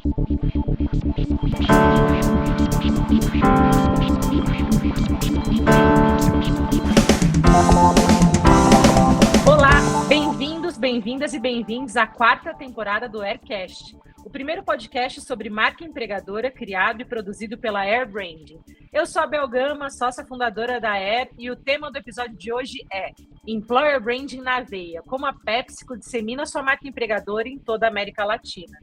Olá, bem-vindos, bem-vindas e bem-vindos à quarta temporada do Aircast, o primeiro podcast sobre marca empregadora criado e produzido pela Air Branding. Eu sou a Bel Gama, sócia fundadora da Air, e o tema do episódio de hoje é Employer Branding na veia, como a PepsiCo dissemina sua marca empregadora em toda a América Latina.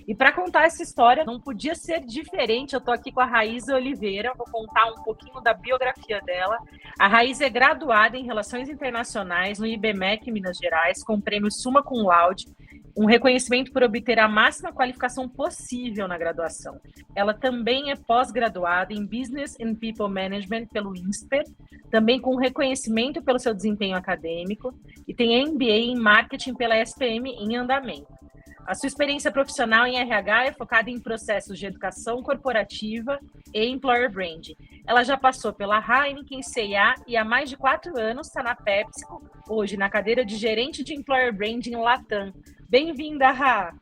E para contar essa história, não podia ser diferente, eu estou aqui com a Raíza Oliveira, vou contar um pouquinho da biografia dela. A Raíza é graduada em Relações Internacionais no IBMEC, Minas Gerais, com o prêmio Summa Cum Laude, um reconhecimento por obter a máxima qualificação possível na graduação. Ela também é pós-graduada em Business and People Management pelo INSPER, também com reconhecimento pelo seu desempenho acadêmico, e tem MBA em Marketing pela SPM em andamento. A sua experiência profissional em RH é focada em processos de educação corporativa e employer branding. Ela já passou pela Heineken, C&A e há mais de 4 anos está na PepsiCo, hoje na cadeira de gerente de employer branding Latam. Bem-vinda, Rá!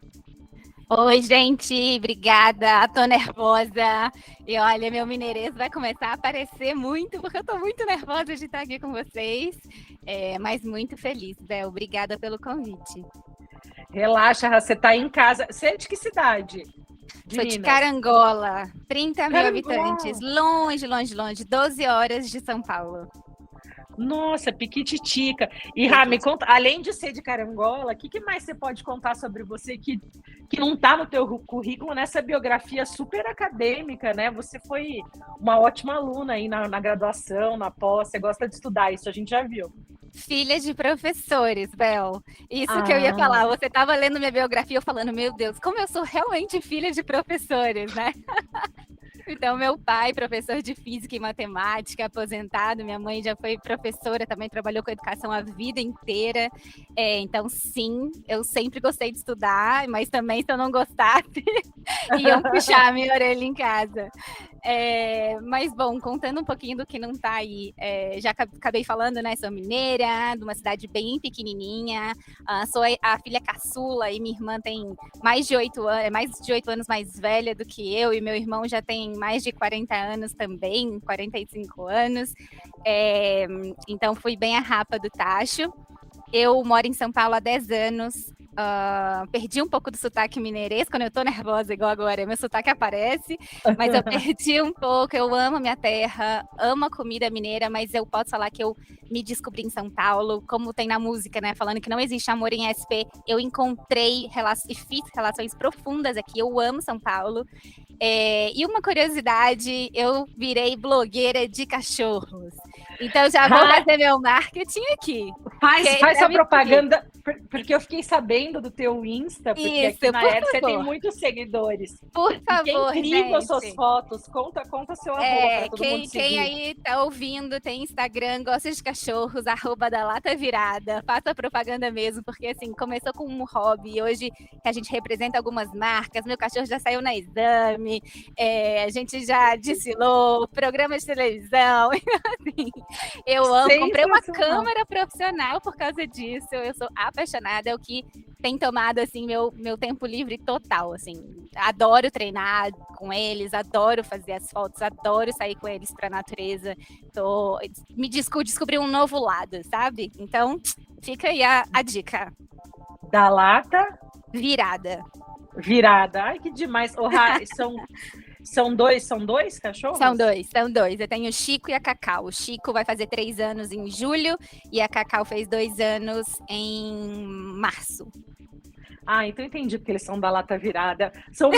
Oi, gente, obrigada, tô nervosa. E olha, meu mineirês vai começar a aparecer muito, porque eu tô muito nervosa de estar aqui com vocês, mas muito feliz, Bel, obrigada pelo convite. Relaxa, Rá, você tá em casa. Você é de que cidade? Sou de Carangola, 30 mil habitantes, longe, 12 horas de São Paulo. Nossa, piquititica. E Rá, me conta, além de ser de Carangola, o que mais você pode contar sobre você que não está no teu currículo nessa biografia super acadêmica, né? Você foi uma ótima aluna aí na graduação, na pós, você gosta de estudar, isso a gente já viu. Filha de professores, Bel. Isso que eu ia falar. Você estava lendo minha biografia, eu falando, meu Deus, como eu sou realmente filha de professores, né? Então, meu pai, professor de física e matemática, aposentado, minha mãe já foi professora, também trabalhou com educação a vida inteira. Então, sim, eu sempre gostei de estudar, mas também, se eu não gostasse, iam puxar a minha orelha em casa. Mas, bom, contando um pouquinho do que não tá aí, já acabei falando, né? Sou mineira, de uma cidade bem pequenininha, sou a filha caçula e minha irmã tem mais de 8 anos mais velha do que eu, e meu irmão já tem mais de 40 anos também, 45 anos. Então, fui bem a rapa do tacho. Eu moro em São Paulo há 10 anos. Perdi um pouco do sotaque mineirês, quando eu tô nervosa igual agora, meu sotaque aparece, mas eu perdi um pouco. Eu amo a minha terra, amo a comida mineira, mas eu posso falar que eu me descobri em São Paulo, como tem na música, né, falando que não existe amor em SP, eu encontrei e fiz relações profundas aqui, eu amo São Paulo. E uma curiosidade, eu virei blogueira de cachorros. Então já vou fazer meu marketing aqui. Faz a propaganda, porque eu fiquei sabendo do teu Insta, porque isso, aqui na Air você tem muitos seguidores. Por favor, que é incrível as suas fotos. Conta seu arroba para todo mundo seguir. Quem aí tá ouvindo, tem Instagram, gosta de cachorros, @dalatavirada. Faça propaganda mesmo, porque assim, começou com um hobby. Hoje que a gente representa algumas marcas, meu cachorro já saiu na Exame, a gente já desfilou, programa de televisão. Assim, eu amo, comprei uma câmera profissional por causa disso. Eu sou apaixonada, é o que tem tomado assim meu tempo livre total, assim. Adoro treinar com eles, adoro fazer as fotos, adoro sair com eles para a natureza. Descobri um novo lado, sabe? Então, fica aí a dica. Da lata virada. Ai, que demais. São dois cachorros? São dois. Eu tenho o Chico e a Cacau. O Chico vai fazer 3 anos em julho e a Cacau fez 2 anos em março. Então entendi porque eles são da lata virada. São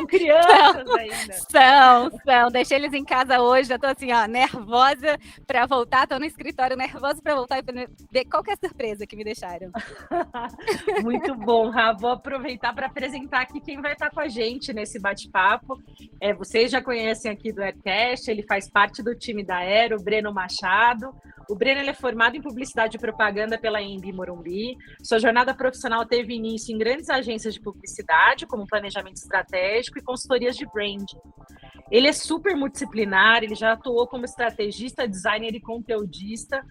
crianças ainda. São. Deixei eles em casa hoje, já tô assim, nervosa para voltar. Tô no escritório nervosa para voltar e ver qual que é a surpresa que me deixaram. Muito bom, Rá. Vou aproveitar para apresentar aqui quem vai estar com a gente nesse bate-papo. Vocês já conhecem aqui do Aircast, ele faz parte do time da Air, o Breno Machado. O Breno ele é formado em Publicidade e Propaganda pela Anhembi Morumbi. Sua jornada profissional teve início em grandes agências de publicidade, como planejamento estratégico e consultorias de branding. Ele é super multidisciplinar, ele já atuou como estrategista, designer e conteudista.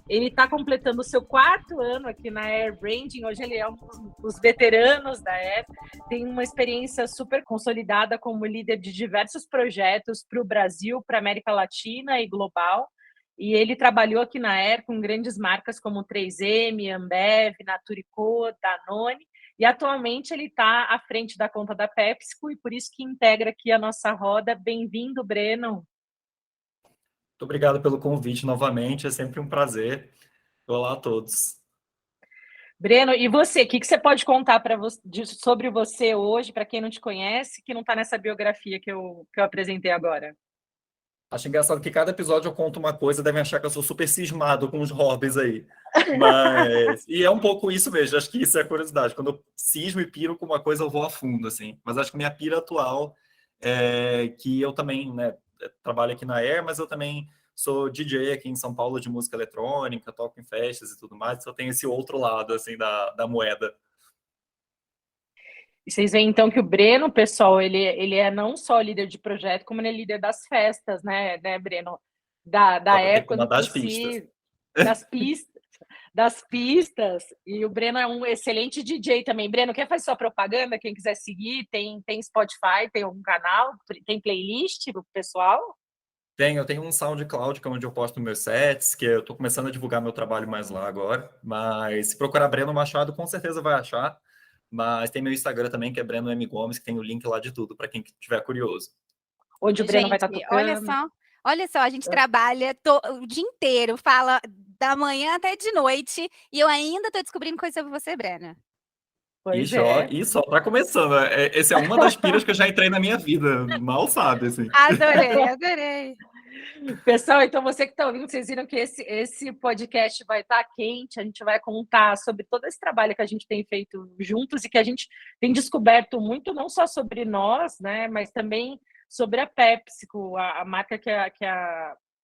Ele está completando o seu 4º ano aqui na Air Branding. Hoje ele é um dos veteranos da Air. Tem uma experiência super consolidada como líder de diversos projetos para o Brasil, para a América Latina e global. E ele trabalhou aqui na Air com grandes marcas como 3M, Ambev, Natura &Co, Danone. E atualmente ele está à frente da conta da PepsiCo e por isso que integra aqui a nossa roda. Bem-vindo, Breno. Muito obrigado pelo convite novamente, é sempre um prazer. Olá a todos. Breno, e você? O que você pode contar sobre você hoje, para quem não te conhece, que não está nessa biografia que eu apresentei agora? Acho engraçado que cada episódio eu conto uma coisa, devem achar que eu sou super cismado com os hobbies aí. E é um pouco isso mesmo, acho que isso é a curiosidade. Quando eu cismo e piro com uma coisa, eu vou a fundo, assim. Mas acho que minha pira atual é que eu também, né, trabalho aqui na Air, mas eu também sou DJ aqui em São Paulo de música eletrônica, toco em festas e tudo mais, só tem esse outro lado, assim, da moeda. E vocês veem, então, que o Breno, pessoal, ele é não só líder de projeto, como ele é líder das festas, né Breno? Da Só que eu tenho Air, que quando comandar as pistas. possível, das pistas. E o Breno é um excelente DJ também. Breno, quer fazer sua propaganda? Quem quiser seguir, tem Spotify, tem algum canal, tem playlist pro pessoal? Eu tenho um SoundCloud, que é onde eu posto meus sets, que eu estou começando a divulgar meu trabalho mais lá agora. Mas se procurar Breno Machado, com certeza vai achar. Mas tem meu Instagram também, que é Breno M. Gomes, que tem o link lá de tudo, para quem estiver curioso. Onde o Breno vai estar Gente, tocando. olha só, a gente trabalha o dia inteiro, fala da manhã até de noite, e eu ainda estou descobrindo coisa sobre você, Brena. Pois é. E só tá começando. Essa é uma das piras que eu já entrei na minha vida. Mal sabe, assim. Adorei. Pessoal, então você que está ouvindo, vocês viram que esse podcast vai estar quente, a gente vai contar sobre todo esse trabalho que a gente tem feito juntos e que a gente tem descoberto muito, não só sobre nós, né, mas também sobre a PepsiCo, a marca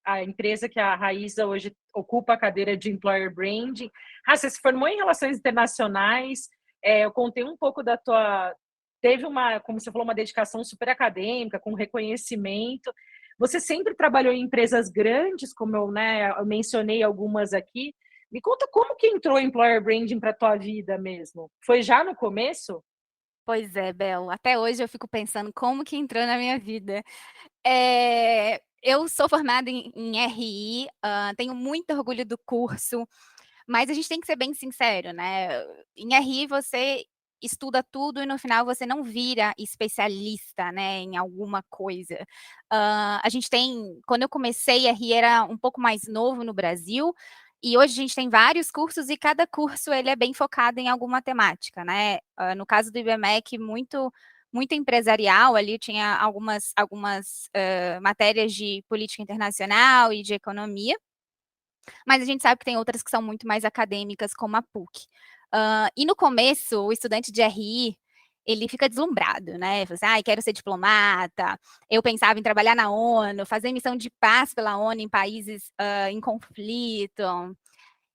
a empresa que a Raíza hoje ocupa a cadeira de Employer Branding. Você se formou em Relações Internacionais, eu contei um pouco da tua... Teve como você falou, uma dedicação super acadêmica, com reconhecimento. Você sempre trabalhou em empresas grandes, como eu mencionei algumas aqui. Me conta como que entrou o Employer Branding para a tua vida mesmo? Foi já no começo? Pois é, Bel, até hoje eu fico pensando como que entrou na minha vida. Eu sou formada em RI, tenho muito orgulho do curso, mas a gente tem que ser bem sincero, né? Em RI você estuda tudo e no final você não vira especialista, né, em alguma coisa. A gente tem, quando eu comecei, RI era um pouco mais novo no Brasil, e hoje a gente tem vários cursos e cada curso ele é bem focado em alguma temática, né? No caso do IBMEC, muito empresarial, ali tinha algumas matérias de política internacional e de economia, mas a gente sabe que tem outras que são muito mais acadêmicas, como a PUC. E no começo, o estudante de RI, ele fica deslumbrado, né? Fala assim, quero ser diplomata. Eu pensava em trabalhar na ONU, fazer missão de paz pela ONU em países em conflito.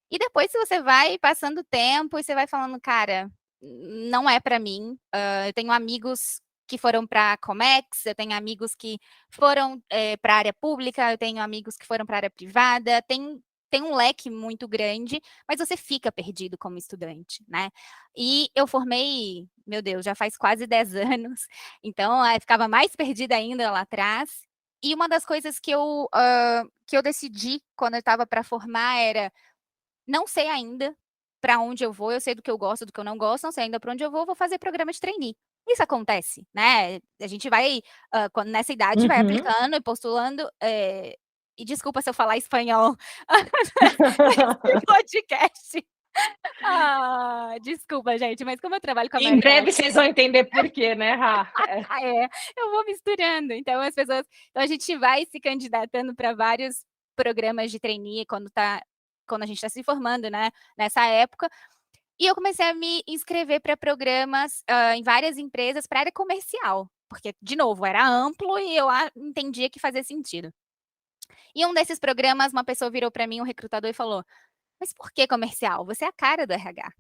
E depois, se você vai passando o tempo e você vai falando, cara, não é para mim. Eu tenho amigos que foram para a Comex, eu tenho amigos que foram para a área pública, eu tenho amigos que foram para a área privada, tem um leque muito grande, mas você fica perdido como estudante, né? E eu formei, meu Deus, já faz quase 10 anos, então eu ficava mais perdida ainda lá atrás. E uma das coisas que eu decidi quando eu estava para formar era, não sei ainda para onde eu vou, eu sei do que eu gosto, do que eu não gosto, não sei ainda para onde eu vou fazer programa de trainee. Isso acontece, né? A gente vai, nessa idade, vai aplicando e postulando, e desculpa se eu falar espanhol nesse podcast. Desculpa, gente, mas como eu trabalho com a Em América breve Latina... vocês vão entender por quê, né, Rá? Eu vou misturando. Então, então a gente vai se candidatando para vários programas de trainee quando a gente está se formando, né, nessa época. E eu comecei a me inscrever para programas em várias empresas para a área comercial, porque, de novo, era amplo e eu entendia que fazia sentido. E um desses programas, uma pessoa virou para mim, um recrutador, e falou, mas por que comercial? Você é a cara do RH.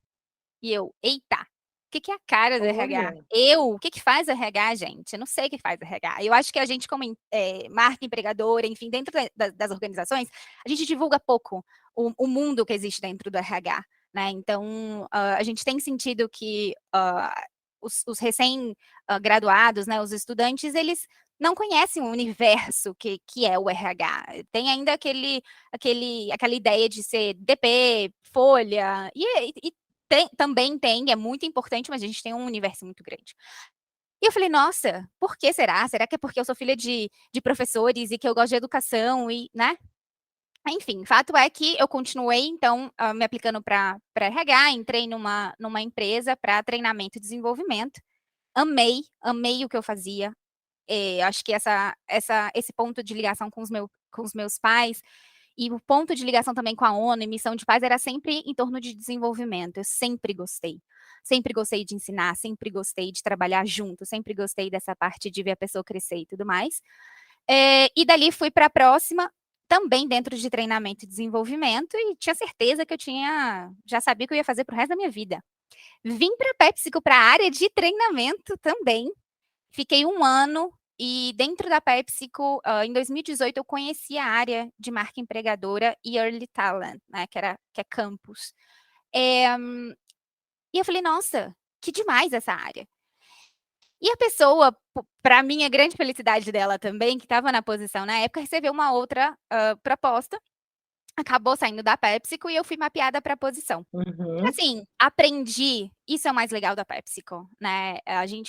E eu, eita, que é a cara do RH? Olha. O que faz o RH, gente? Eu não sei o que faz o RH. Eu acho que a gente, como marca empregadora, enfim, dentro das organizações, a gente divulga pouco o mundo que existe dentro do RH, né? Então, a gente tem sentido que os recém-graduados, né, os estudantes, eles não conhecem o universo que é o RH. Tem ainda aquela ideia de ser DP, folha, e também tem, é muito importante, mas a gente tem um universo muito grande. E eu falei, nossa, por que será? Será que é porque eu sou filha de professores e que eu gosto de educação e, né? Enfim, fato é que eu continuei, então, me aplicando para RH, entrei numa empresa para treinamento e desenvolvimento. Amei o que eu fazia. Acho que esse ponto de ligação com os meus pais e o ponto de ligação também com a ONU e Missão de Paz era sempre em torno de desenvolvimento. Eu sempre gostei. Sempre gostei de ensinar, sempre gostei de trabalhar junto, sempre gostei dessa parte de ver a pessoa crescer e tudo mais. E dali fui para a próxima, também dentro de treinamento e desenvolvimento, e tinha certeza que já sabia o que eu ia fazer para o resto da minha vida. Vim para a PepsiCo, para a área de treinamento também. Fiquei 1 ano e dentro da PepsiCo, em 2018, eu conheci a área de marca empregadora e Early Talent, né, que é campus. E eu falei, nossa, que demais essa área. E a pessoa, para minha grande felicidade dela também, que estava na posição na época, recebeu uma outra proposta, acabou saindo da PepsiCo e eu fui mapeada para a posição. Uhum. Assim, aprendi, isso é o mais legal da PepsiCo, né?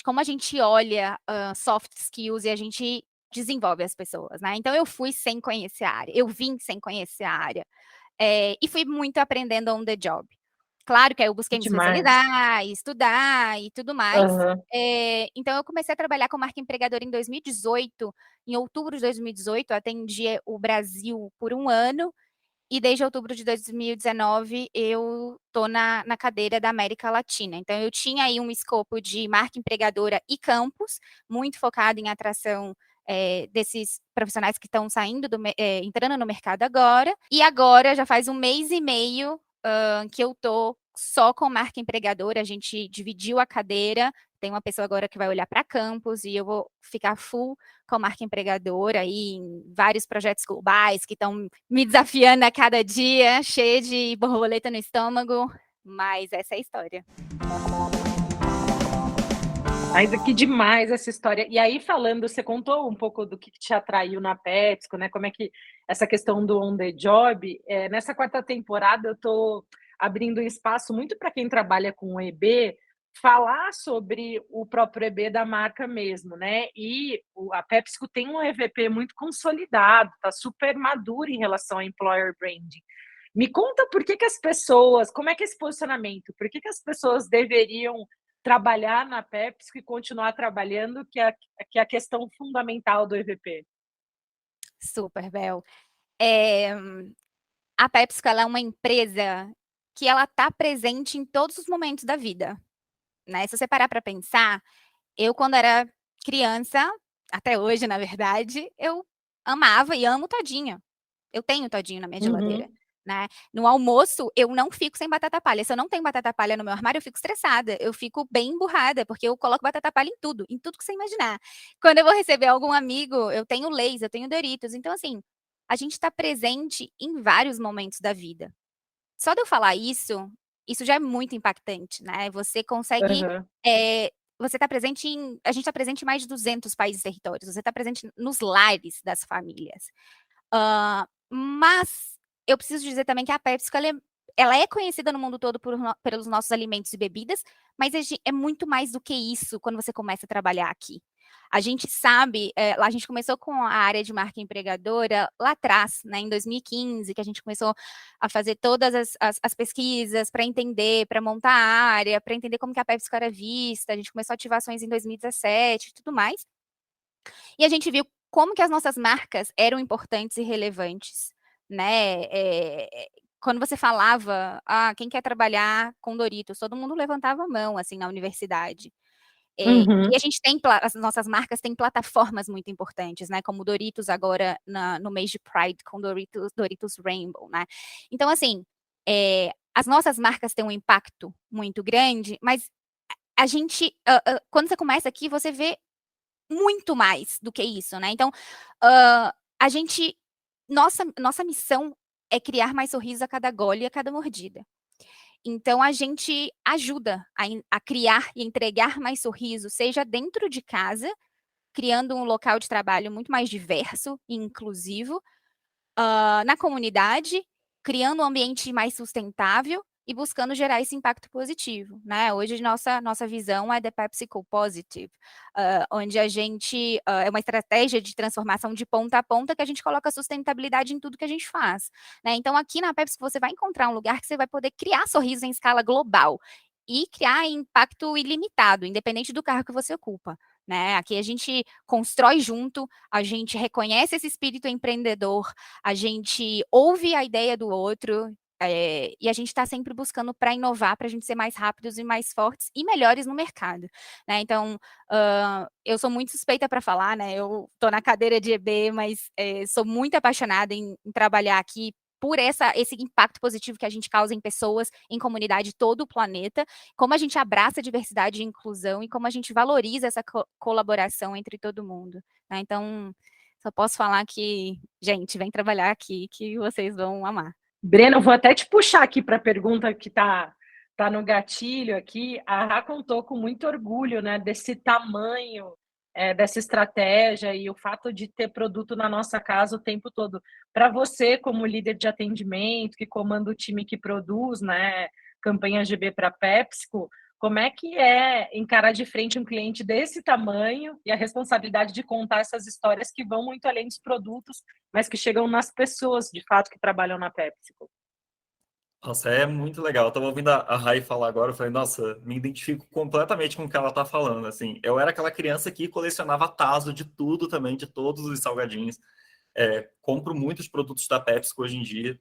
Como a gente olha soft skills e a gente desenvolve as pessoas, né? Então eu fui sem conhecer a área, eu vim sem conhecer a área. E fui muito aprendendo on the job. Claro que aí eu Que busquei me demais. especializar, estudar e tudo mais. Aham. Então eu comecei a trabalhar com marca empregadora em 2018. Em outubro de 2018, eu atendi o Brasil por 1 ano. E desde outubro de 2019, eu estou na cadeira da América Latina. Então, eu tinha aí um escopo de marca empregadora e campus, muito focado em atração desses profissionais que estão entrando no mercado agora. E agora, já faz 1 mês e meio que eu estou só com marca empregadora, a gente dividiu a cadeira, tem uma pessoa agora que vai olhar para campus e eu vou ficar full com a marca empregadora aí em vários projetos globais que estão me desafiando a cada dia, cheia de borboleta no estômago, mas essa é a história. Mas que demais essa história. E aí, falando, você contou um pouco do que te atraiu na PepsiCo, né? Como é que essa questão do on the job. Nessa 4ª temporada, eu estou abrindo um espaço muito para quem trabalha com o EB falar sobre o próprio EB da marca mesmo, né? E a PepsiCo tem um EVP muito consolidado, está super maduro em relação ao employer branding. Me conta por que as pessoas, como é que é esse posicionamento? Por que as pessoas deveriam trabalhar na PepsiCo e continuar trabalhando, que é a questão fundamental do EVP? Super, Bel. A PepsiCo, ela é uma empresa que ela está presente em todos os momentos da vida, né? Se você parar para pensar, eu quando era criança, até hoje, na verdade, eu amava e amo todinho. Eu tenho todinho na minha geladeira, Uhum. né. No almoço, eu não fico sem batata palha. Se eu não tenho batata palha no meu armário, eu fico estressada, eu fico bem emburrada, porque eu coloco batata palha em tudo que você imaginar. Quando eu vou receber algum amigo, eu tenho Lay's, eu tenho Doritos. Então, assim, a gente está presente em vários momentos da vida. Só de eu falar isso já é muito impactante, né. Você consegue, Aham. você está presente a gente está presente em mais de 200 países e territórios, você está presente nos lares das famílias. Mas eu preciso dizer também que a PepsiCo ela é conhecida no mundo todo pelos nossos alimentos e bebidas, mas é muito mais do que isso quando você começa a trabalhar aqui. A gente sabe, a gente começou com a área de marca empregadora lá atrás, né, em 2015, que a gente começou a fazer todas as pesquisas para entender, para montar a área, para entender como que a PepsiCo era vista. A gente começou ativações em 2017 e tudo mais. E a gente viu como que as nossas marcas eram importantes e relevantes, né. Quando você falava: quem quer trabalhar com Doritos?", todo mundo levantava a mão, assim, na universidade. E a Uhum. gente tem as nossas marcas têm plataformas muito importantes, né, como o Doritos agora no mês de Pride com Doritos Rainbow, né. Então, assim, as nossas marcas têm um impacto muito grande, mas a gente, quando você começa aqui, você vê muito mais do que isso, né? Então, a gente, nossa missão é criar mais sorrisos a cada gole e a cada mordida. Então, a gente ajuda a criar e entregar mais sorrisos, seja dentro de casa, criando um local de trabalho muito mais diverso e inclusivo, na comunidade, criando um ambiente mais sustentável e buscando gerar esse impacto positivo, né? Hoje nossa visão é The PepsiCo Positive, onde a gente é uma estratégia de transformação de ponta a ponta que a gente coloca sustentabilidade em tudo que a gente faz, né? Então aqui na PepsiCo você vai encontrar um lugar que você vai poder criar sorrisos em escala global e criar impacto ilimitado, independente do cargo que você ocupa. Né? Aqui a gente constrói junto, a gente reconhece esse espírito empreendedor, a gente ouve a ideia do outro, e a gente está sempre buscando para inovar, para a gente ser mais rápidos e mais fortes e melhores no mercado. Né? Então, eu sou muito suspeita para falar, né? Eu estou na cadeira de EB, mas sou muito apaixonada em trabalhar aqui por esse impacto positivo que a gente causa em pessoas, em comunidade, todo o planeta, como a gente abraça a diversidade e inclusão e como a gente valoriza essa colaboração entre todo mundo. Né? Então, só posso falar que, gente, vem trabalhar aqui que vocês vão amar. Breno, eu vou até te puxar aqui para a pergunta que tá no gatilho aqui. A Rá contou com muito orgulho, né, desse tamanho, dessa estratégia e o fato de ter produto na nossa casa o tempo todo. Para você, como líder de atendimento, que comanda o time que produz, né, campanha GB para PepsiCo, como é que é encarar de frente um cliente desse tamanho e a responsabilidade de contar essas histórias que vão muito além dos produtos, mas que chegam nas pessoas, de fato, que trabalham na PepsiCo? Nossa, é muito legal. Eu tava ouvindo a Rai falar agora, eu falei, nossa, me identifico completamente com o que ela tá falando, assim. Eu era aquela criança que colecionava tazo de tudo também, de todos os salgadinhos. Compro muitos produtos da PepsiCo hoje em dia.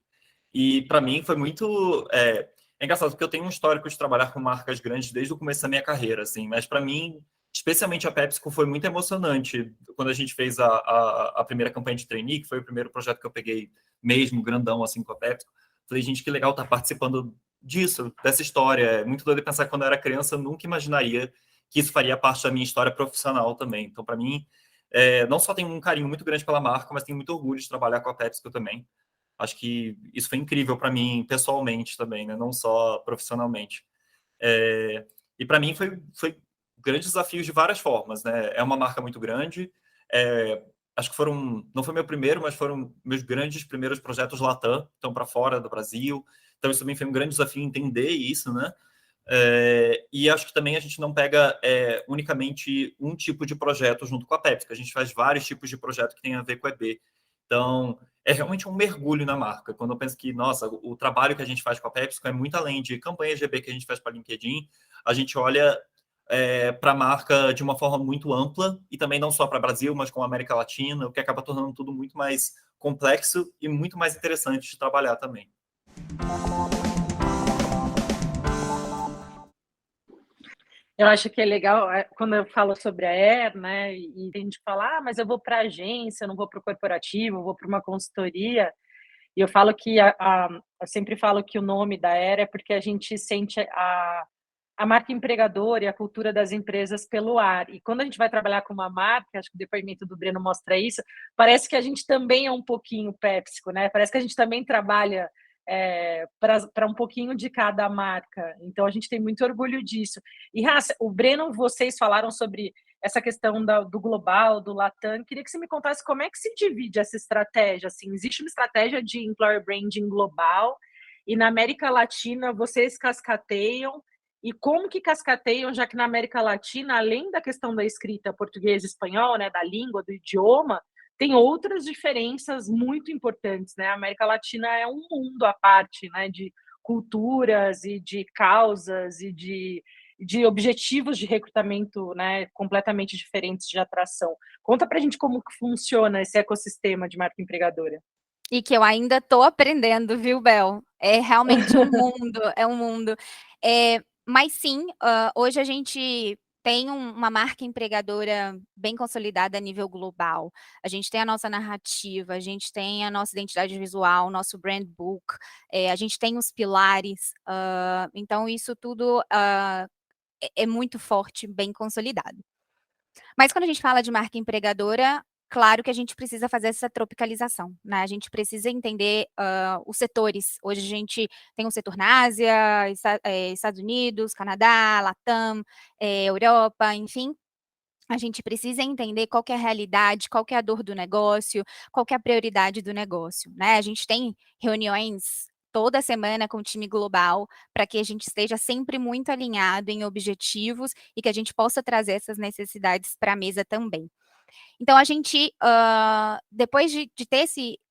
E para mim foi muito... É engraçado, porque eu tenho um histórico de trabalhar com marcas grandes desde o começo da minha carreira, assim. Mas para mim, especialmente a PepsiCo, foi muito emocionante. Quando a gente fez a primeira campanha de trainee, que foi o primeiro projeto que eu peguei mesmo, grandão, assim, com a PepsiCo. Falei, gente, que legal estar participando disso, dessa história. É muito doido pensar que quando eu era criança, eu nunca imaginaria que isso faria parte da minha história profissional também. Então, para mim, não só tenho um carinho muito grande pela marca, mas tenho muito orgulho de trabalhar com a PepsiCo também. Acho que isso foi incrível para mim pessoalmente também, né? Não só profissionalmente. E para mim foi grandes desafios de várias formas, né? É uma marca muito grande. Acho que não foi meu primeiro, mas foram meus grandes primeiros projetos Latam, então para fora do Brasil. Então isso também foi um grande desafio entender isso, né? E acho que também a gente não pega unicamente um tipo de projeto junto com a Pepsi, a gente faz vários tipos de projeto que tem a ver com a EB. Então, é realmente um mergulho na marca. Quando eu penso que, nossa, o trabalho que a gente faz com a Pepsi é muito além de campanhas GB que a gente faz para LinkedIn, a gente olha para a marca de uma forma muito ampla e também não só para o Brasil, mas com a América Latina, o que acaba tornando tudo muito mais complexo e muito mais interessante de trabalhar também. Eu acho que é legal quando eu falo sobre a Air, né? E tem gente que fala, mas eu vou para a agência, eu não vou para o corporativo, eu vou para uma consultoria. E eu falo que eu sempre falo que o nome da Air é porque a gente sente a marca empregadora e a cultura das empresas pelo ar. E quando a gente vai trabalhar com uma marca, acho que o depoimento do Breno mostra isso, parece que a gente também é um pouquinho PepsiCo, né? Parece que a gente também trabalha para um pouquinho de cada marca. Então, a gente tem muito orgulho disso. E, Raça, o Breno, vocês falaram sobre essa questão do global, do Latam. Queria que você me contasse como é que se divide essa estratégia. Assim, existe uma estratégia de employer branding global e na América Latina vocês cascateiam. E como que cascateiam, já que na América Latina, além da questão da escrita português e espanhol, né, da língua, do idioma, tem outras diferenças muito importantes, né? A América Latina é um mundo à parte, né, de culturas e de causas e de objetivos de recrutamento, né, completamente diferentes de atração. Conta pra gente como que funciona esse ecossistema de marca empregadora. E que eu ainda estou aprendendo, viu, Bel? É realmente um mundo, é um mundo. Mas sim, hoje a gente tem uma marca empregadora bem consolidada a nível global. A gente tem a nossa narrativa, a gente tem a nossa identidade visual, nosso brand book, a gente tem os pilares. Então, isso tudo é muito forte, bem consolidado. Mas quando a gente fala de marca empregadora, claro que a gente precisa fazer essa tropicalização, né? A gente precisa entender os setores. Hoje a gente tem um setor na Ásia, Estados Unidos, Canadá, Latam, Europa, enfim. A gente precisa entender qual que é a realidade, qual que é a dor do negócio, qual que é a prioridade do negócio, né? A gente tem reuniões toda semana com o time global para que a gente esteja sempre muito alinhado em objetivos e que a gente possa trazer essas necessidades para a mesa também. Então, a gente, depois de ter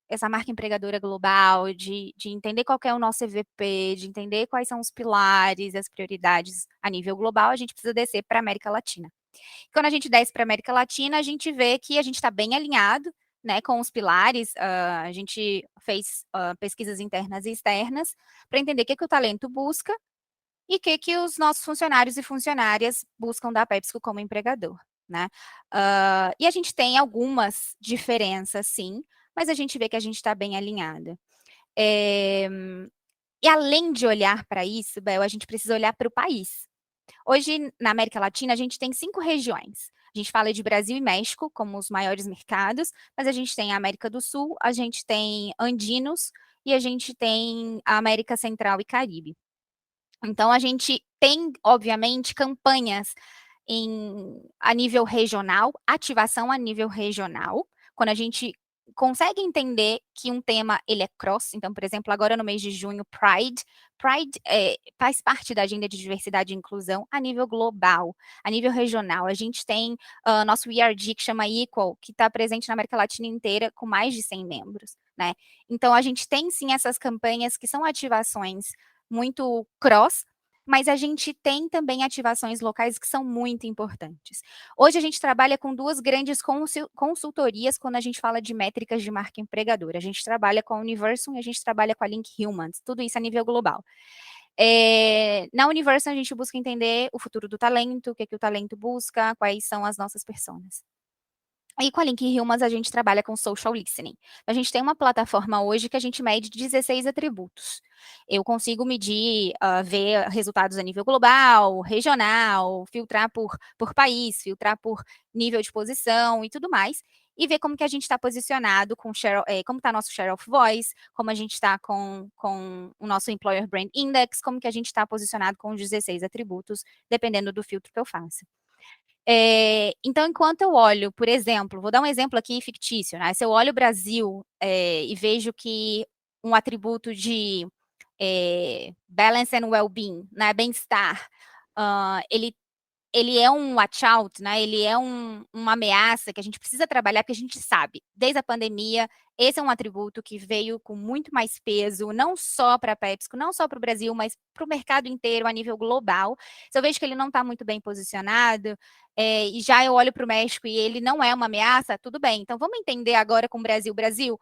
essa marca empregadora global, de entender qual que é o nosso EVP, de entender quais são os pilares, as prioridades a nível global, a gente precisa descer para a América Latina. Quando a gente desce para a América Latina, a gente vê que a gente está bem alinhado, né, com os pilares. A gente fez pesquisas internas e externas para entender o que o talento busca e o que os nossos funcionários e funcionárias buscam da PepsiCo como empregador, né? E a gente tem algumas diferenças, sim, mas a gente vê que a gente está bem alinhada. E além de olhar para isso, Bel, a gente precisa olhar para o país. Hoje, na América Latina, a gente tem 5 regiões. A gente fala de Brasil e México como os maiores mercados, mas a gente tem a América do Sul, a gente tem Andinos e a gente tem a América Central e Caribe. Então, a gente tem, obviamente, campanhas a nível regional, ativação a nível regional, quando a gente consegue entender que um tema ele é cross. Então, por exemplo, agora no mês de junho, Pride faz parte da agenda de diversidade e inclusão a nível global, a nível regional. A gente tem nosso ERG, que chama Equal, que está presente na América Latina inteira, com mais de 100 membros, né? Então, a gente tem, sim, essas campanhas que são ativações muito cross, mas a gente tem também ativações locais que são muito importantes. Hoje a gente trabalha com 2 grandes consultorias quando a gente fala de métricas de marca empregadora. A gente trabalha com a Universum e a gente trabalha com a Link Humans, tudo isso a nível global. Na Universum a gente busca entender o futuro do talento, o que o talento busca, quais são as nossas personas. E com a Link Humans a gente trabalha com social listening. A gente tem uma plataforma hoje que a gente mede 16 atributos. Eu consigo medir, ver resultados a nível global, regional, filtrar por país, filtrar por nível de posição e tudo mais, e ver como que a gente está posicionado com como está nosso share of voice, como a gente está com o nosso Employer Brand Index, como que a gente está posicionado com os 16 atributos, dependendo do filtro que eu faça. Então, enquanto eu olho, por exemplo, vou dar um exemplo aqui fictício, né? Se eu olho o Brasil e vejo que um atributo de balance and well-being, né, bem-estar, ele é um watch out, né? Ele é uma ameaça que a gente precisa trabalhar, porque a gente sabe, desde a pandemia, esse é um atributo que veio com muito mais peso, não só para a PepsiCo, não só para o Brasil, mas para o mercado inteiro, a nível global. Se eu vejo que ele não está muito bem posicionado, e já eu olho para o México e ele não é uma ameaça, tudo bem. Então, vamos entender agora com o Brasil. Brasil,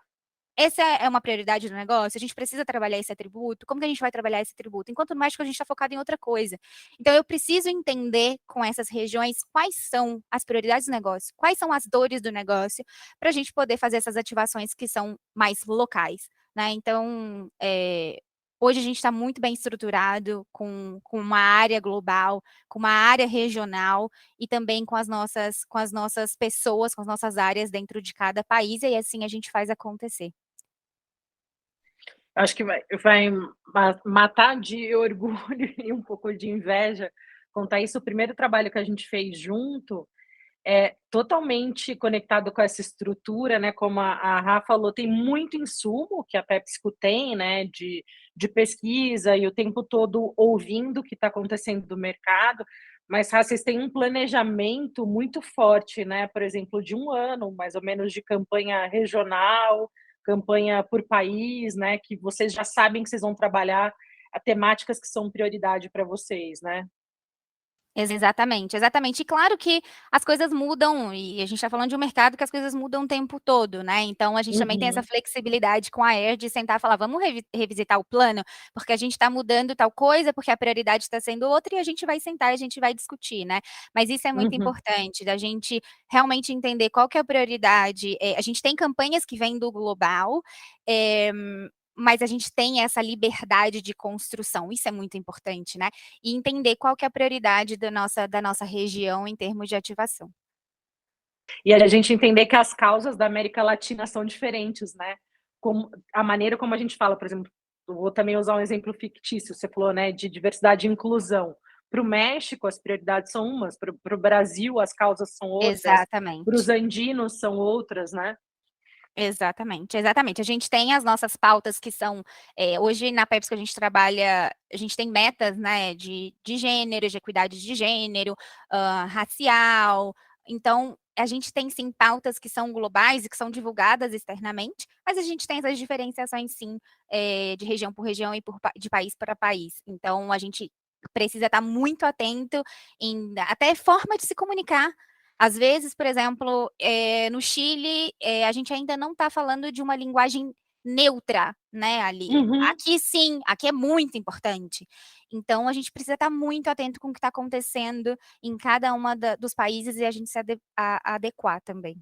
essa é uma prioridade do negócio? A gente precisa trabalhar esse atributo? Como que a gente vai trabalhar esse atributo? Enquanto no México, a gente está focado em outra coisa. Então, eu preciso entender com essas regiões quais são as prioridades do negócio, quais são as dores do negócio, para a gente poder fazer essas ativações que são mais locais, né? Então, hoje a gente está muito bem estruturado com uma área global, com uma área regional e também com as nossas pessoas, com as nossas áreas dentro de cada país, e assim a gente faz acontecer. Acho que vai matar de orgulho e um pouco de inveja contar isso. O primeiro trabalho que a gente fez junto é totalmente conectado com essa estrutura, né? Como a Rafa falou, tem muito insumo que a PepsiCo tem, né? De pesquisa e o tempo todo ouvindo o que está acontecendo do mercado. Mas, Rafa, vocês têm um planejamento muito forte, né? Por exemplo, de 1 ano, mais ou menos, de campanha regional, campanha por país, né? Que vocês já sabem que vocês vão trabalhar temáticas que são prioridade para vocês, né? Exatamente, exatamente. E claro que as coisas mudam, e a gente está falando de um mercado que as coisas mudam o tempo todo, né? Então a gente também tem essa flexibilidade com a Air de sentar e falar, vamos revisitar o plano, porque a gente está mudando tal coisa, porque a prioridade está sendo outra, e a gente vai sentar e a gente vai discutir, né? Mas isso é muito importante, da gente realmente entender qual que é a prioridade. A gente tem campanhas que vêm do global, mas a gente tem essa liberdade de construção, isso é muito importante, né? E entender qual que é a prioridade da nossa região em termos de ativação. E a gente entender que as causas da América Latina são diferentes, né? Como, a maneira como a gente fala, por exemplo, eu vou também usar um exemplo fictício, você falou, né, de diversidade e inclusão. Para o México, as prioridades são umas, para o Brasil, as causas são outras, para os Exatamente. andinos são outras, né? Exatamente, exatamente. A gente tem as nossas pautas que são, hoje na PepsiCo a gente trabalha, a gente tem metas, né, de gênero, de equidade de gênero, racial. Então, a gente tem sim pautas que são globais e que são divulgadas externamente, mas a gente tem essas diferenciações sim, de região por região e de país para país. Então, a gente precisa estar muito atento em até forma de se comunicar. Às vezes, por exemplo, no Chile, a gente ainda não está falando de uma linguagem neutra, né, ali. Uhum. Aqui sim, aqui é muito importante. Então, a gente precisa estar muito atento com o que está acontecendo em cada uma dos países e a gente se adequar também.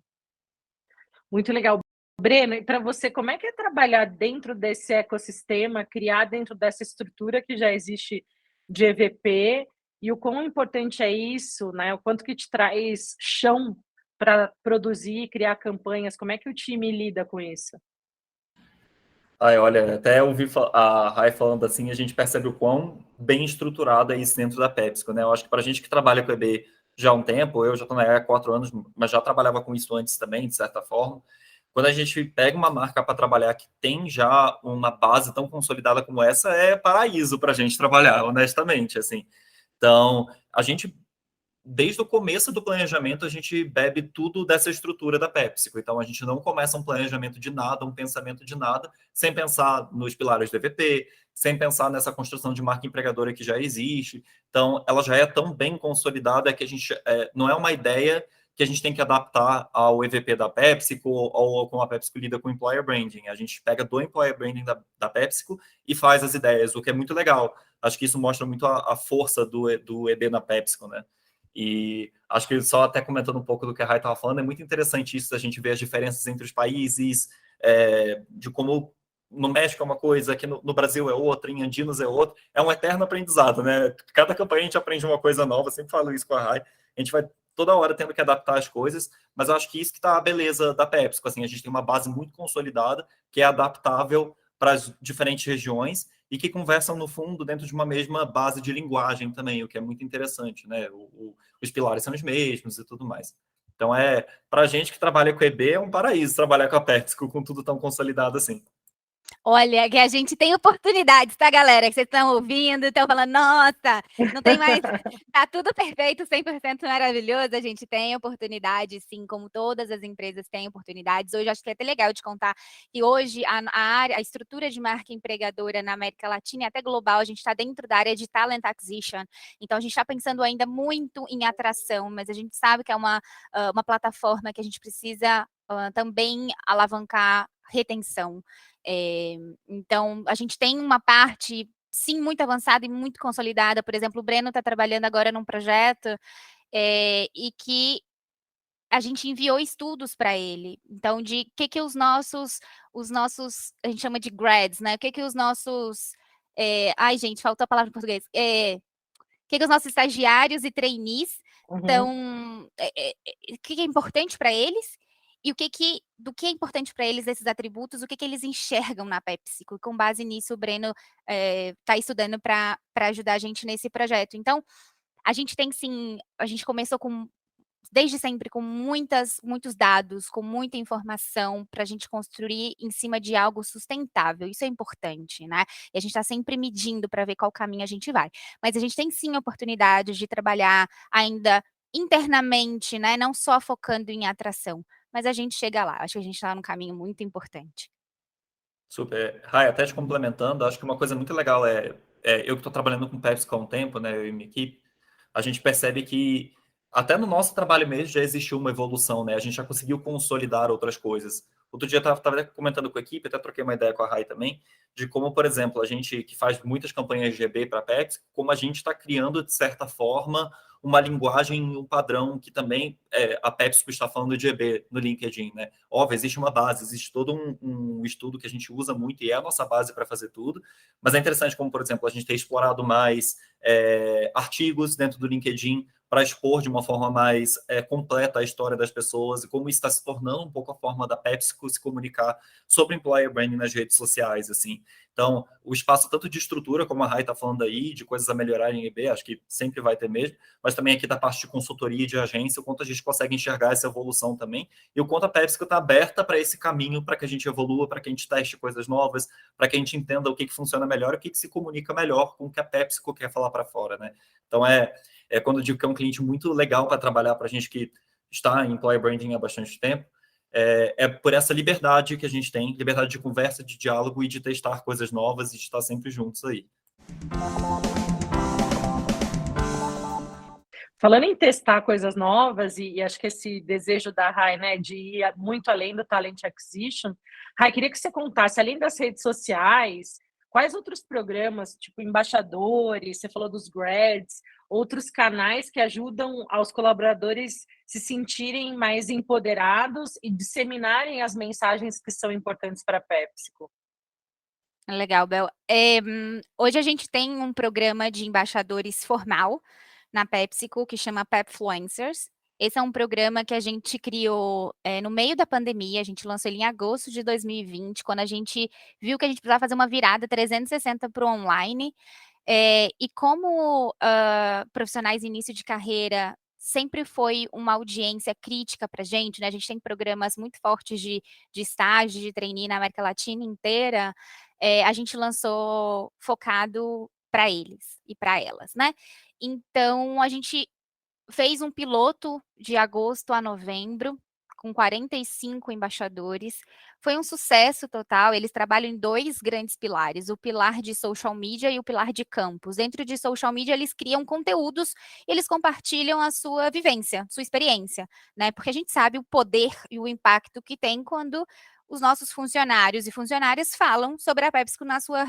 Muito legal. Breno, e para você, como é que é trabalhar dentro desse ecossistema, criar dentro dessa estrutura que já existe de EVP, e o quão importante é isso, né? O quanto que te traz chão para produzir e criar campanhas, como é que o time lida com isso? Ai, olha, até ouvir a Rai falando assim, a gente percebe o quão bem estruturado é isso dentro da PepsiCo, né? Eu acho que para a gente que trabalha com EB já há um tempo, eu já estou na área há 4 anos, mas já trabalhava com isso antes também, de certa forma. Quando a gente pega uma marca para trabalhar que tem já uma base tão consolidada como essa, é paraíso para a gente trabalhar, honestamente, assim. Então, a gente desde o começo do planejamento, a gente bebe tudo dessa estrutura da PepsiCo. Então, a gente não começa um planejamento de nada, um pensamento de nada, sem pensar nos pilares do EVP, sem pensar nessa construção de marca empregadora que já existe. Então, ela já é tão bem consolidada que a gente não é uma ideia que a gente tem que adaptar ao EVP da PepsiCo ou como a PepsiCo lida com o Employer Branding. A gente pega do Employer Branding da PepsiCo e faz as ideias, o que é muito legal. Acho que isso mostra muito a força do EB na PepsiCo, né? E acho que só até comentando um pouco do que a Rai estava falando, é muito interessante isso, a gente ver as diferenças entre os países, de como no México é uma coisa, aqui no Brasil é outra, em Andinos é outra. É um eterno aprendizado, né? Cada campanha a gente aprende uma coisa nova, sempre falo isso com a Rai. A gente vai toda hora tendo que adaptar as coisas, mas eu acho que isso que está a beleza da PepsiCo. Assim, a gente tem uma base muito consolidada, que é adaptável para as diferentes regiões, e que conversam, no fundo, dentro de uma mesma base de linguagem também, o que é muito interessante, né? Os pilares são os mesmos e tudo mais. Então, para a gente que trabalha com EB, é um paraíso trabalhar com a PepsiCo, com tudo tão consolidado assim. Olha, que a gente tem oportunidades, tá, galera? Que vocês estão ouvindo, estão falando, nossa, não tem mais, tá tudo perfeito, 100% maravilhoso. A gente tem oportunidade, sim, como todas as empresas têm oportunidades. Hoje, acho que é até legal de contar que hoje a estrutura de marca empregadora na América Latina e até global, a gente está dentro da área de Talent Acquisition. Então, a gente está pensando ainda muito em atração, mas a gente sabe que é uma plataforma que a gente precisa também alavancar retenção. Então, a gente tem uma parte, sim, muito avançada e muito consolidada. Por exemplo, o Breno está trabalhando agora num projeto e que a gente enviou estudos para ele. Então, de que os nossos, a gente chama de grads, né? O que os nossos, ai, gente, faltou a palavra em português. O que os nossos estagiários e trainees Uhum. estão, o que é importante para eles e do que é importante para eles esses atributos, o que eles enxergam na PepsiCo. E com base nisso, o Breno está estudando para ajudar a gente nesse projeto. Então, a gente tem sim, a gente começou desde sempre com muitos dados, com muita informação para a gente construir em cima de algo sustentável. Isso é importante, né? E a gente está sempre medindo para ver qual caminho a gente vai. Mas a gente tem sim oportunidades de trabalhar ainda internamente, né? Não só focando em atração, mas a gente chega lá. Acho que a gente está num caminho muito importante. Super. Rai, até te complementando, acho que uma coisa muito legal eu que estou trabalhando com PepsiCo há um tempo, né, eu e minha equipe, a gente percebe que até no nosso trabalho mesmo já existiu uma evolução, né? A gente já conseguiu consolidar outras coisas. Outro dia eu estava comentando com a equipe, até troquei uma ideia com a Rai também, de como, por exemplo, a gente que faz muitas campanhas de GB para a Pepsi, como a gente está criando, de certa forma, uma linguagem, um padrão que também a PepsiCo está falando de GB no LinkedIn, né? Óbvio, existe uma base, existe todo um estudo que a gente usa muito e é a nossa base para fazer tudo, mas é interessante como, por exemplo, a gente ter explorado mais artigos dentro do LinkedIn para expor de uma forma mais completa a história das pessoas e como isso está se tornando um pouco a forma da PepsiCo se comunicar sobre employer branding nas redes sociais, assim. Então, o espaço tanto de estrutura, como a Rai está falando aí, de coisas a melhorar em EB, acho que sempre vai ter mesmo, mas também aqui da parte de consultoria e de agência, o quanto a gente consegue enxergar essa evolução também, e o quanto a PepsiCo está aberta para esse caminho, para que a gente evolua, para que a gente teste coisas novas, para que a gente entenda o que funciona melhor, o que se comunica melhor com o que a PepsiCo quer falar para fora, né? Então, quando eu digo que é um cliente muito legal para trabalhar para a gente que está em employer branding há bastante tempo, por essa liberdade que a gente tem, liberdade de conversa, de diálogo e de testar coisas novas e de estar sempre juntos aí. Falando em testar coisas novas, e acho que esse desejo da Rai, né, de ir muito além do Talent Acquisition, Rai, queria que você contasse, além das redes sociais, quais outros programas, tipo embaixadores, você falou dos grads, outros canais que ajudam aos colaboradores se sentirem mais empoderados e disseminarem as mensagens que são importantes para a PepsiCo? Legal, Bel. Hoje a gente tem um programa de embaixadores formal na PepsiCo que chama Pepfluencers. Esse é um programa que a gente criou no meio da pandemia, a gente lançou ele em agosto de 2020, quando a gente viu que a gente precisava fazer uma virada 360 para o online. E como profissionais em início de carreira sempre foi uma audiência crítica para a gente, né? A gente tem programas muito fortes de estágio, de trainee na América Latina inteira, a gente lançou focado para eles e para elas, né? Então, a gente fez um piloto de agosto a novembro, com 45 embaixadores. Foi um sucesso total. Eles trabalham em 2 grandes pilares, o pilar de social media e o pilar de campus. Dentro de social media, eles criam conteúdos e eles compartilham a sua vivência, sua experiência, né? Porque a gente sabe o poder e o impacto que tem quando os nossos funcionários e funcionárias falam sobre a PepsiCo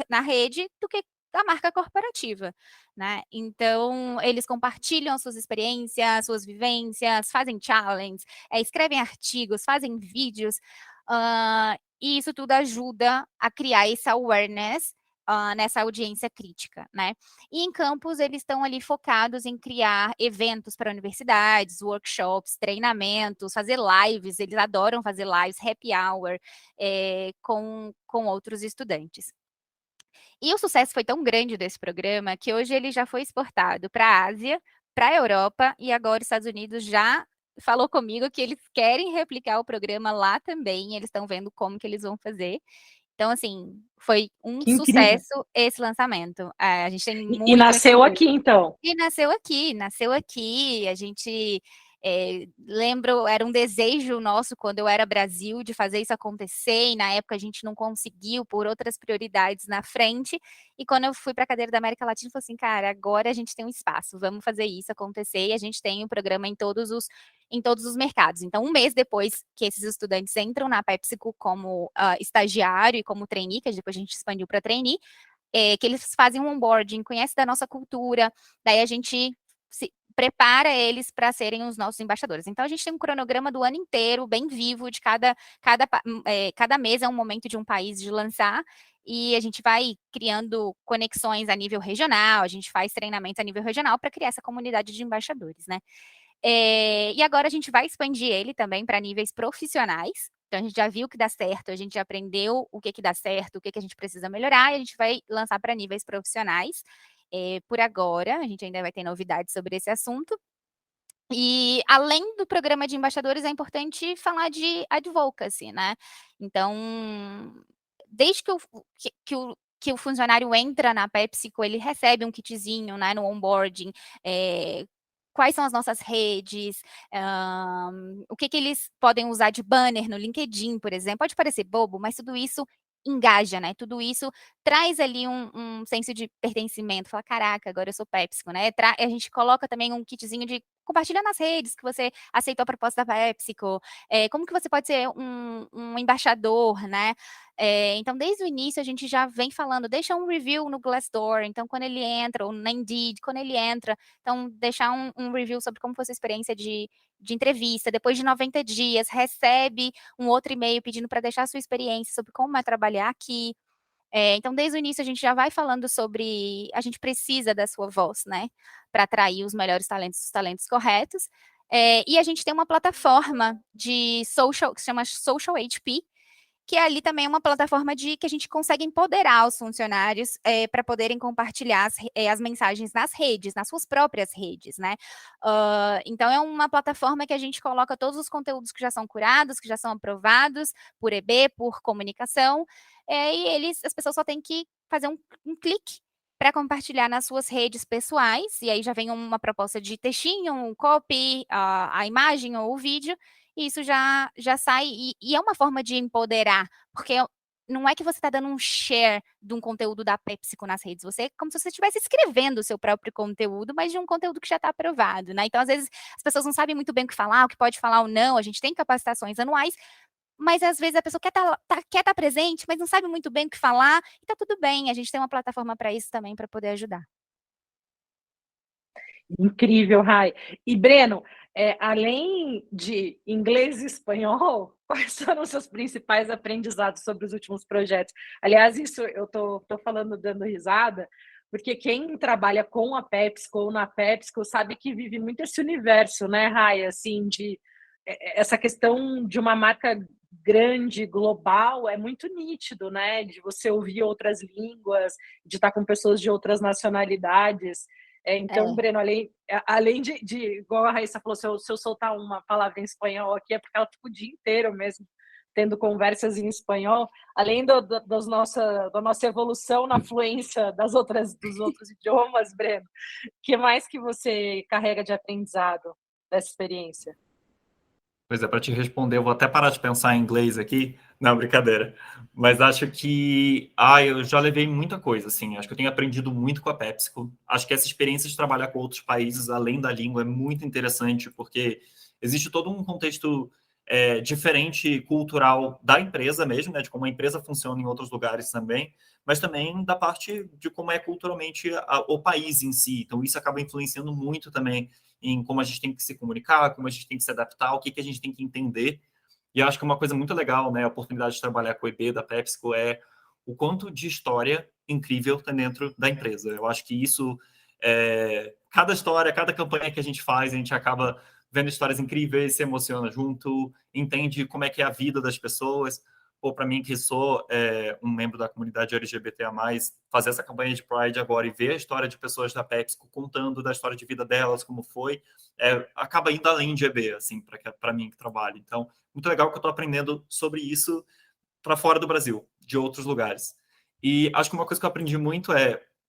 na rede do que da marca corporativa, né? Então, eles compartilham suas experiências, suas vivências, fazem challenges, escrevem artigos, fazem vídeos, e isso tudo ajuda a criar esse awareness nessa audiência crítica, né? E em campus, eles estão ali focados em criar eventos para universidades, workshops, treinamentos, fazer lives, eles adoram fazer lives, happy hour, com outros estudantes. E o sucesso foi tão grande desse programa que hoje ele já foi exportado para a Ásia, para a Europa e agora os Estados Unidos já falou comigo que eles querem replicar o programa lá também, eles estão vendo como que eles vão fazer. Então, assim, foi um Que incrível. sucesso esse lançamento. A gente tem E muito nasceu orgulho. aqui, então. E nasceu aqui. A gente lembro, era um desejo nosso quando eu era Brasil de fazer isso acontecer, e na época a gente não conseguiu por outras prioridades na frente. E quando eu fui para a cadeira da América Latina, eu falei assim, cara, agora a gente tem um espaço, vamos fazer isso acontecer, e a gente tem um programa em todos os mercados. Então, um mês depois que esses estudantes entram na PepsiCo como estagiário e como trainee, que depois a gente expandiu para trainee, que eles fazem um onboarding, conhecem da nossa cultura, daí a gente prepara eles para serem os nossos embaixadores. Então, a gente tem um cronograma do ano inteiro, bem vivo, de cada mês é um momento de um país de lançar, e a gente vai criando conexões a nível regional, a gente faz treinamentos a nível regional para criar essa comunidade de embaixadores, né? E agora a gente vai expandir ele também para níveis profissionais. Então, a gente já viu que dá certo, a gente já aprendeu o que dá certo, o que a gente precisa melhorar, e a gente vai lançar para níveis profissionais. Por agora, a gente ainda vai ter novidades sobre esse assunto. E, além do programa de embaixadores, é importante falar de advocacy, né? Então, desde que o funcionário entra na PepsiCo, ele recebe um kitzinho, né, no onboarding, quais são as nossas redes, o que eles podem usar de banner no LinkedIn, por exemplo. Pode parecer bobo, mas tudo isso engaja, né? Tudo isso traz ali um senso de pertencimento. Fala, caraca, agora eu sou PepsiCo, né? A gente coloca também um kitzinho de compartilhar nas redes que você aceitou a proposta da PepsiCo. Como que você pode ser um embaixador, né? Então, desde o início, a gente já vem falando, deixa um review no Glassdoor. Então, quando ele entra, ou na Indeed, quando ele entra, então, deixar um review sobre como foi a sua experiência de entrevista. Depois de 90 dias, recebe um outro e-mail pedindo para deixar a sua experiência sobre como é trabalhar aqui. Então, desde o início, a gente já vai falando sobre a gente precisa da sua voz, né? Para atrair os melhores talentos, os talentos corretos. E a gente tem uma plataforma de social, que se chama Social HP, que ali também é uma plataforma que a gente consegue empoderar os funcionários para poderem compartilhar as mensagens nas redes, nas suas próprias redes, né? Então, é uma plataforma que a gente coloca todos os conteúdos que já são curados, que já são aprovados por EB, por comunicação, e as pessoas só têm que fazer um clique para compartilhar nas suas redes pessoais, e aí já vem uma proposta de textinho, um copy, a imagem ou o vídeo, e isso já sai, e é uma forma de empoderar, porque não é que você está dando um share de um conteúdo da PepsiCo nas redes, você é como se você estivesse escrevendo o seu próprio conteúdo, mas de um conteúdo que já está aprovado, né? Então, às vezes, as pessoas não sabem muito bem o que falar, o que pode falar ou não, a gente tem capacitações anuais, mas às vezes a pessoa quer tá presente, mas não sabe muito bem o que falar, e tá tudo bem, a gente tem uma plataforma para isso também, para poder ajudar. Incrível, Rai. E, Breno, além de inglês e espanhol, quais foram os seus principais aprendizados sobre os últimos projetos? Aliás, isso eu tô falando dando risada, porque quem trabalha com a PepsiCo ou na PepsiCo sabe que vive muito esse universo, né, Rai? Assim, essa questão de uma marca grande, global, é muito nítido, né? De você ouvir outras línguas, de estar com pessoas de outras nacionalidades. Então, Breno, além de, igual a Raíssa falou, se eu soltar uma palavra em espanhol aqui, é porque ela fica o dia inteiro mesmo tendo conversas em espanhol, além da nossa evolução na fluência dos outros idiomas, Breno, o que mais que você carrega de aprendizado dessa experiência? Pois é, para te responder, eu vou até parar de pensar em inglês aqui. Não, brincadeira. Mas acho que eu já levei muita coisa, assim. Acho que eu tenho aprendido muito com a PepsiCo. Acho que essa experiência de trabalhar com outros países, além da língua, é muito interessante, porque existe todo um contexto diferente cultural da empresa mesmo, né? De como a empresa funciona em outros lugares também, mas também da parte de como é culturalmente o país em si. Então, isso acaba influenciando muito também em como a gente tem que se comunicar, como a gente tem que se adaptar, o que a gente tem que entender. E eu acho que uma coisa muito legal, né, a oportunidade de trabalhar com o EB da PepsiCo é o quanto de história incrível tem dentro da empresa. Eu acho que isso, cada história, cada campanha que a gente faz, a gente acaba vendo histórias incríveis, se emociona junto, entende como é que é a vida das pessoas. Ou para mim, que sou um membro da comunidade LGBTA+, fazer essa campanha de Pride agora e ver a história de pessoas da PepsiCo contando da história de vida delas, como foi, acaba indo além de EB, assim, para mim que trabalho. Então, muito legal que eu estou aprendendo sobre isso para fora do Brasil, de outros lugares. E acho que uma coisa que eu aprendi muito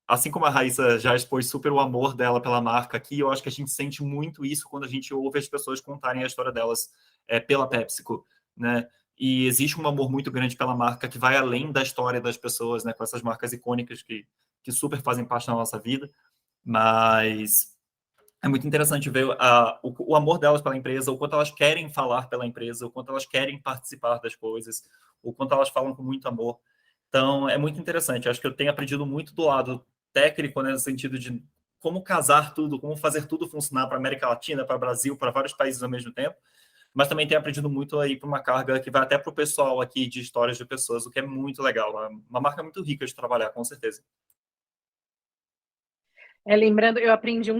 assim como a Raíssa já expôs super o amor dela pela marca aqui, eu acho que a gente sente muito isso quando a gente ouve as pessoas contarem a história delas pela PepsiCo, né? E existe um amor muito grande pela marca que vai além da história das pessoas, né? Com essas marcas icônicas que super fazem parte da nossa vida. Mas é muito interessante ver o amor delas pela empresa, o quanto elas querem falar pela empresa, o quanto elas querem participar das coisas, o quanto elas falam com muito amor. Então, é muito interessante. Acho que eu tenho aprendido muito do lado técnico, né, no sentido de como casar tudo, como fazer tudo funcionar para a América Latina, para o Brasil, para vários países ao mesmo tempo. Mas também tenho aprendido muito aí para uma carga que vai até para o pessoal aqui de histórias de pessoas, o que é muito legal. É uma marca muito rica de trabalhar, com certeza. Lembrando, eu aprendi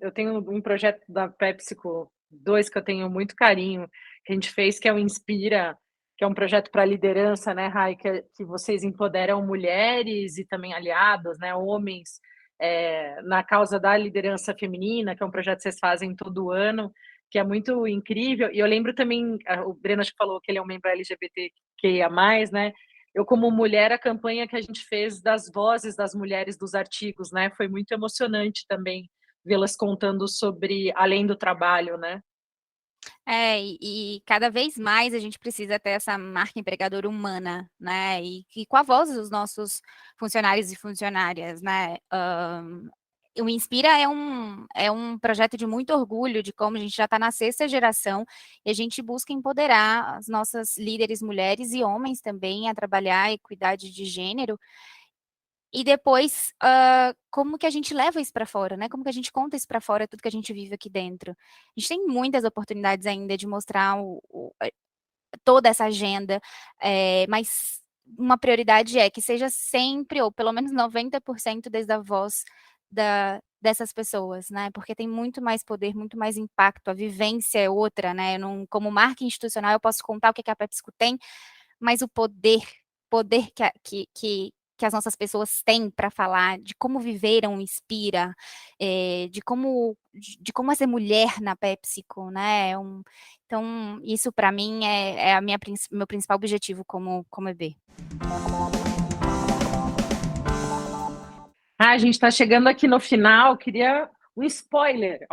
eu tenho um projeto da PepsiCo 2 que eu tenho muito carinho, que a gente fez, que é o Inspira, que é um projeto para liderança, né, Rai, que vocês empoderam mulheres e também aliados, né, homens, na causa da liderança feminina, que é um projeto que vocês fazem todo ano, que é muito incrível. E eu lembro também, o Breno acho que falou que ele é um membro LGBTQIA+, né, eu, como mulher, a campanha que a gente fez das vozes das mulheres dos artigos, né? Foi muito emocionante também vê-las contando sobre além do trabalho, né? E cada vez mais a gente precisa ter essa marca empregadora humana, né? E com a voz dos nossos funcionários e funcionárias, né? O Inspira é um projeto de muito orgulho, de como a gente já está na 6ª geração, e a gente busca empoderar as nossas líderes mulheres e homens também a trabalhar a equidade de gênero. E depois, como que a gente leva isso para fora, né? Como que a gente conta isso para fora, tudo que a gente vive aqui dentro. A gente tem muitas oportunidades ainda de mostrar toda essa agenda, mas uma prioridade é que seja sempre, ou pelo menos 90% desde a voz dessas pessoas, né? Porque tem muito mais poder, muito mais impacto, a vivência é outra, né? Como marca institucional, eu posso contar o que a PepsiCo tem, mas o poder que as nossas pessoas têm para falar de como viveram Inspira, de como é ser mulher na PepsiCo, né? Então, isso para mim é meu principal objetivo como EB. A gente está chegando aqui no final, queria um spoiler,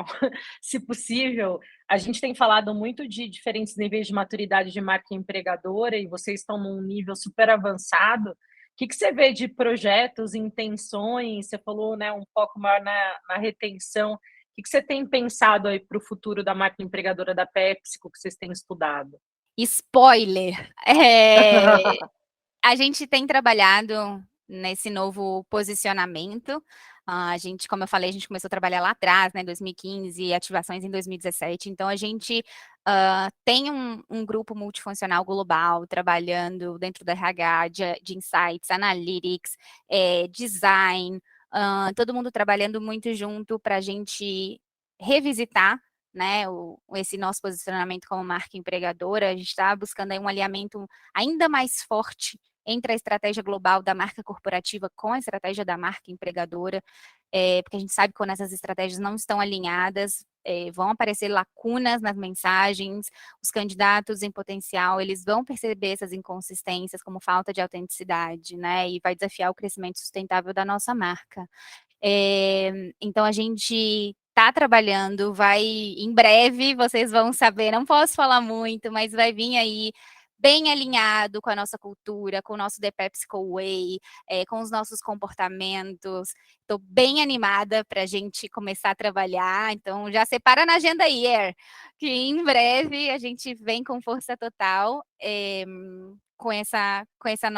se possível. A gente tem falado muito de diferentes níveis de maturidade de marca empregadora e vocês estão num nível super avançado. O que você vê de projetos, intenções? Você falou, né, um pouco maior na retenção. O que você tem pensado aí para o futuro da marca empregadora da PepsiCo, que vocês têm estudado? Spoiler! A gente tem trabalhado nesse novo posicionamento. A gente, como eu falei, a gente começou a trabalhar lá atrás, né, em 2015, ativações em 2017. Então, a gente tem um grupo multifuncional global trabalhando dentro da RH, de insights, analytics, design, todo mundo trabalhando muito junto para a gente revisitar, né, esse nosso posicionamento como marca empregadora. A gente está buscando aí um alinhamento ainda mais forte entre a estratégia global da marca corporativa com a estratégia da marca empregadora, porque a gente sabe que quando essas estratégias não estão alinhadas, vão aparecer lacunas nas mensagens, os candidatos em potencial, eles vão perceber essas inconsistências como falta de autenticidade, né, e vai desafiar o crescimento sustentável da nossa marca. Então, a gente está trabalhando, em breve, vocês vão saber, não posso falar muito, mas vai vir aí bem alinhado com a nossa cultura, com o nosso The PepsiCo Way, com os nossos comportamentos. Estou bem animada para a gente começar a trabalhar, então já separa na agenda aí, que em breve a gente vem com força total com essa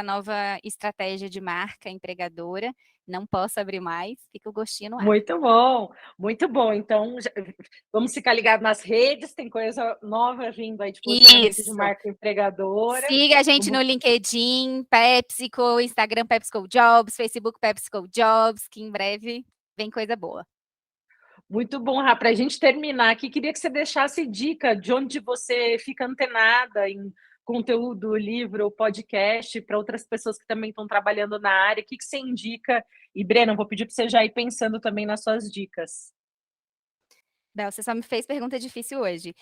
nova estratégia de marca empregadora. Não posso abrir mais, fica o gostinho no ar. Muito bom, muito bom. Então, vamos ficar ligados nas redes, tem coisa nova vindo aí de posicionamento de marca empregadora. Siga a gente no LinkedIn, PepsiCo, Instagram PepsiCo Jobs, Facebook PepsiCo Jobs, que em breve vem coisa boa. Muito bom, Rá. Para a gente terminar aqui, queria que você deixasse dica de onde você fica antenada em conteúdo, livro, podcast, para outras pessoas que também estão trabalhando na área. O que você indica? E, Breno, vou pedir para você já ir pensando também nas suas dicas. Bel, você só me fez pergunta difícil hoje.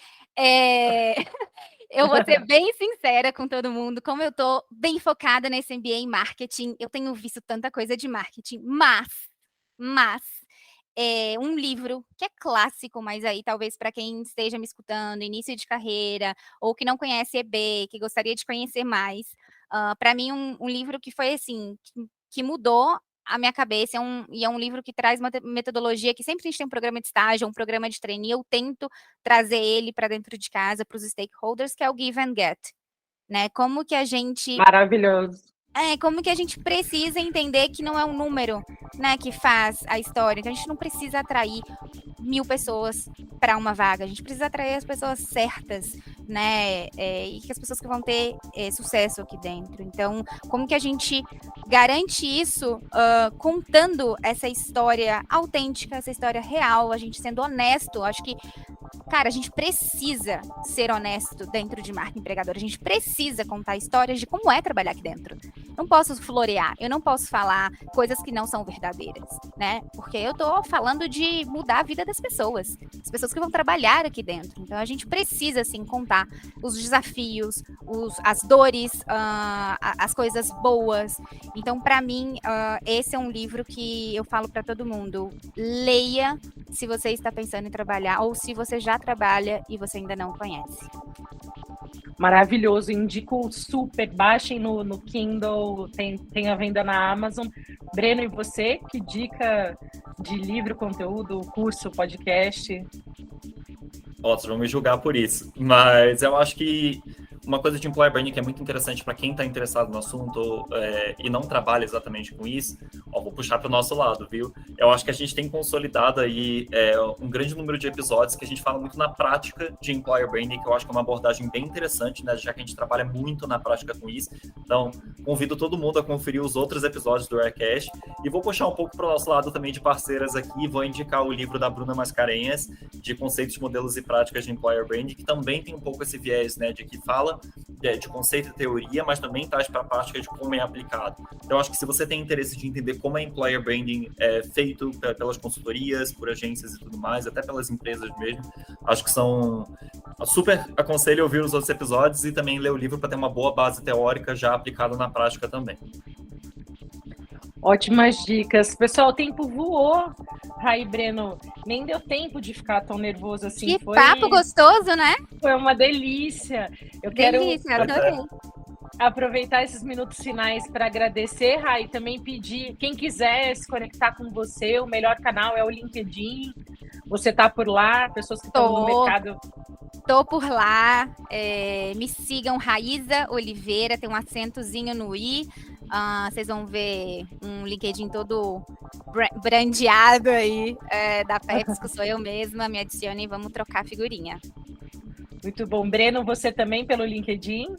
Eu vou ser bem sincera com todo mundo, como eu estou bem focada nesse MBA em marketing, eu tenho visto tanta coisa de marketing, mas um livro que é clássico, mas aí talvez para quem esteja me escutando, início de carreira, ou que não conhece EB, que gostaria de conhecer mais, para mim um livro que foi assim, que mudou a minha cabeça, é um livro que traz uma metodologia que sempre a gente tem um programa de estágio, um programa de trainee, eu tento trazer ele para dentro de casa, para os stakeholders, que é o Give and Get, né? Como que a gente... Maravilhoso. Como que a gente precisa entender que não é um número, né, que faz a história. Então, a gente não precisa atrair 1000 pessoas para uma vaga. A gente precisa atrair as pessoas certas, né, e que as pessoas que vão ter sucesso aqui dentro. Então, como que a gente garante isso contando essa história autêntica, essa história real, a gente sendo honesto. Acho que, cara, a gente precisa ser honesto dentro de marca empregadora. A gente precisa contar histórias de como é trabalhar aqui dentro. Não posso florear, eu não posso falar coisas que não são verdadeiras, né? Porque eu tô falando de mudar a vida das pessoas que vão trabalhar aqui dentro. Então, a gente precisa, assim, contar os desafios, as dores, as coisas boas. Então, para mim, esse é um livro que eu falo para todo mundo. Leia se você está pensando em trabalhar ou se você já trabalha e você ainda não conhece. Maravilhoso, indico super, baixem no Kindle, tem a venda na Amazon. Breno, e você, que dica de livro, conteúdo, curso, podcast? Vocês vão me julgar por isso, mas eu acho que uma coisa de employer branding que é muito interessante para quem está interessado no assunto e não trabalha exatamente com isso, vou puxar para o nosso lado, viu? Eu acho que a gente tem consolidado aí um grande número de episódios que a gente fala muito na prática de employer branding, que eu acho que é uma abordagem bem interessante, né? Já que a gente trabalha muito na prática com isso. Então, convido todo mundo a conferir os outros episódios do Aircast e vou puxar um pouco para o nosso lado também de parceiras aqui. Vou indicar o livro da Bruna Mascarenhas, de conceitos, modelos e práticas de employer branding, que também tem um pouco esse viés, né, de que fala de conceito e teoria, mas também traz para a prática de como é aplicado. Então, acho que se você tem interesse de entender como é employer branding feito pelas consultorias, por agências e tudo mais, até pelas empresas mesmo, acho que super aconselho ouvir os outros episódios e também ler o livro para ter uma boa base teórica já aplicada na prática também. Ótimas dicas. Pessoal, o tempo voou. Aí, Breno, nem deu tempo de ficar tão nervoso assim. Que papo gostoso, né? Foi uma delícia. Delícia, adorei. Aproveitar esses minutos finais para agradecer, Rai, e também pedir, quem quiser se conectar com você, o melhor canal é o LinkedIn. Você tá por lá, pessoas que estão no mercado. Tô por lá, me sigam, Raíza Oliveira, tem um acentozinho no i. Vocês vão ver um LinkedIn todo brandeado aí, da Pepsi, que sou eu mesma, me adicione e vamos trocar figurinha. Muito bom. Breno, você também pelo LinkedIn?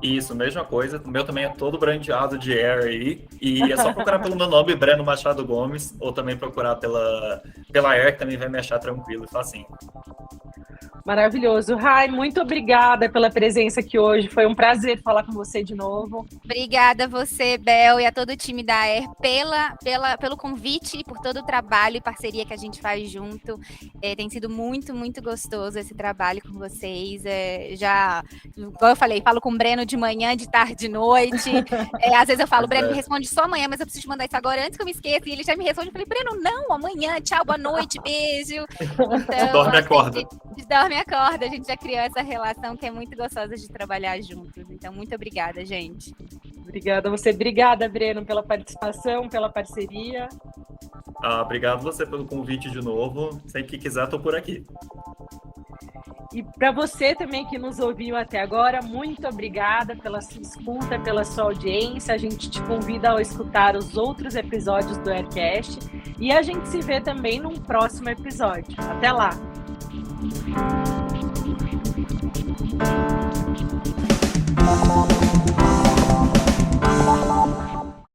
Isso, mesma coisa. O meu também é todo brandeado de Air aí. E é só procurar pelo meu nome, Breno Machado Gomes, ou também procurar pela Air, que também vai me achar tranquilo e facinho. Maravilhoso. Rai, muito obrigada pela presença aqui hoje. Foi um prazer falar com você de novo. Obrigada a você, Bel, e a todo o time da Air pelo convite e por todo o trabalho e parceria que a gente faz junto. Tem sido muito, muito gostoso esse trabalho com vocês. Igual eu falei, falo com o Breno de manhã, de tarde, de noite. Às vezes eu falo, Breno, me responde só amanhã, mas eu preciso te mandar isso agora antes que eu me esqueça. E ele já me responde. Eu falei, Breno, não, amanhã, tchau, boa noite, beijo. Então, dorme e acorda. Dorme e acorda. A gente já criou essa relação que é muito gostosa de trabalhar juntos. Então, muito obrigada, gente. Obrigada a você. Obrigada, Breno, pela participação, pela parceria. Obrigado você pelo convite de novo. Sempre que quiser, estou por aqui. E para você também que nos ouviu até agora, muito obrigada pela sua escuta, pela sua audiência. A gente te convida a escutar os outros episódios do Aircast e a gente se vê também num próximo episódio. Até lá!